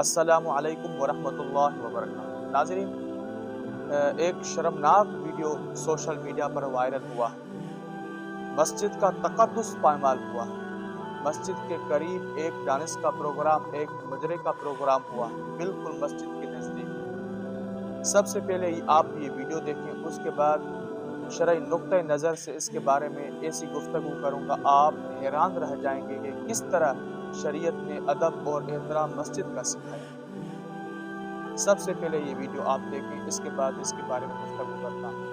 السلام علیکم ورحمۃ اللہ وبرکاتہ۔ ناظرین، ایک شرمناک ویڈیو سوشل میڈیا پر وائرل ہوا ہے۔ مسجد کا تقدس پامال ہوا ہے۔ مسجد کے قریب ایک ڈانس کا پروگرام، ایک مجرے کا پروگرام ہوا ہے، بالکل مسجد کے نزدیک۔ سب سے پہلے آپ یہ ویڈیو دیکھیں، اس کے بعد شرعی نقطۂ نظر سے اس کے بارے میں ایسی گفتگو کروں گا، آپ حیران رہ جائیں گے کہ کس طرح شریعت نے ادب اور احترام مسجد کا سکھایا۔ سب سے پہلے یہ ویڈیو آپ دیکھیں، اس کے بعد اس کے بارے میں گفتگو کرتا ہوں۔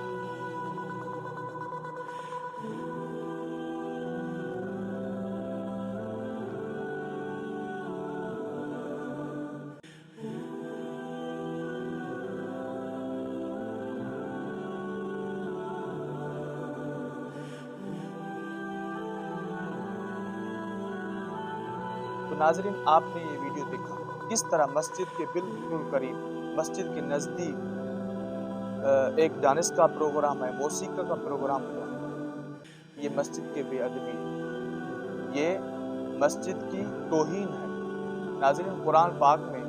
تو ناظرین، آپ نے یہ ویڈیو دیکھا کس طرح مسجد کے بالکل قریب، مسجد کے نزدیک ایک ڈانس کا پروگرام ہے، موسیقی کا پروگرام ہوا ہے۔ یہ مسجد کے بے ادبی ہے، یہ مسجد کی توہین ہے۔ ناظرین، قرآن پاک میں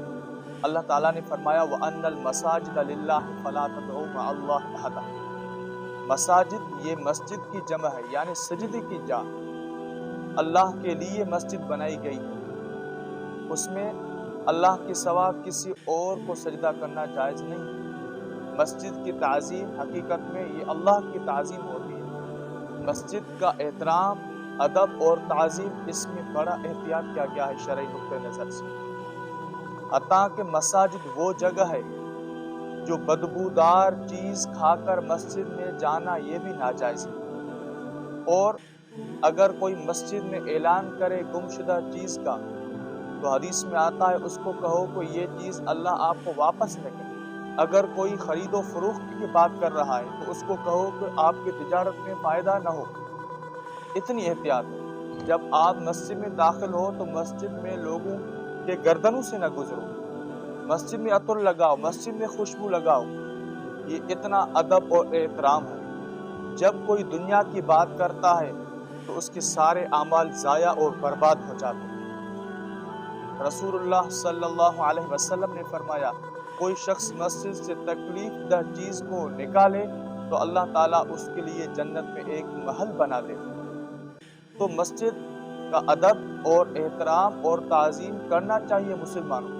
اللہ تعالیٰ نے فرمایا وَأَنَّ الْمَسَاجِدَ لِلَّهِ فَلَا تَدْعُوا مَعَ اللَّهِ أَحَدًا۔ مساجد، یہ مسجد کی جمع ہے، یعنی سجدے کی جا۔ اللہ کے لیے مسجد بنائی گئی ہے، اس میں اللہ کے سوا کسی اور کو سجدہ کرنا جائز نہیں۔ مسجد کی تعظیم حقیقت میں یہ اللہ کی تعظیم ہوتی ہے۔ مسجد کا احترام، ادب اور تعظیم، اس میں بڑا احتیاط کیا گیا ہے شرعی نقطۂ نظر سے۔ حتیٰ کہ مساجد وہ جگہ ہے جو بدبودار چیز کھا کر مسجد میں جانا یہ بھی ناجائز ہے۔ اور اگر کوئی مسجد میں اعلان کرے گمشدہ چیز کا، تو حدیث میں آتا ہے اس کو کہو کہ یہ چیز اللہ آپ کو واپس نہ کرے۔ اگر کوئی خرید و فروخت کی بات کر رہا ہے تو اس کو کہو کہ آپ کی تجارت میں فائدہ نہ ہو۔ اتنی احتیاط ہے۔ جب آپ مسجد میں داخل ہو تو مسجد میں لوگوں کے گردنوں سے نہ گزرو، مسجد میں عطر لگاؤ، مسجد میں خوشبو لگاؤ۔ یہ اتنا ادب اور احترام ہے۔ جب کوئی دنیا کی بات کرتا ہے تو اس کے سارے اعمال ضائع اور برباد ہو جاتے ہیں۔ رسول اللہ صلی اللہ علیہ وسلم نے فرمایا کوئی شخص مسجد سے تکلیف دہ چیز کو نکالے تو اللہ تعالیٰ اس کے لیے جنت میں ایک محل بنا دے۔ تو مسجد کا ادب اور احترام اور تعظیم کرنا چاہیے مسلمانوں کو۔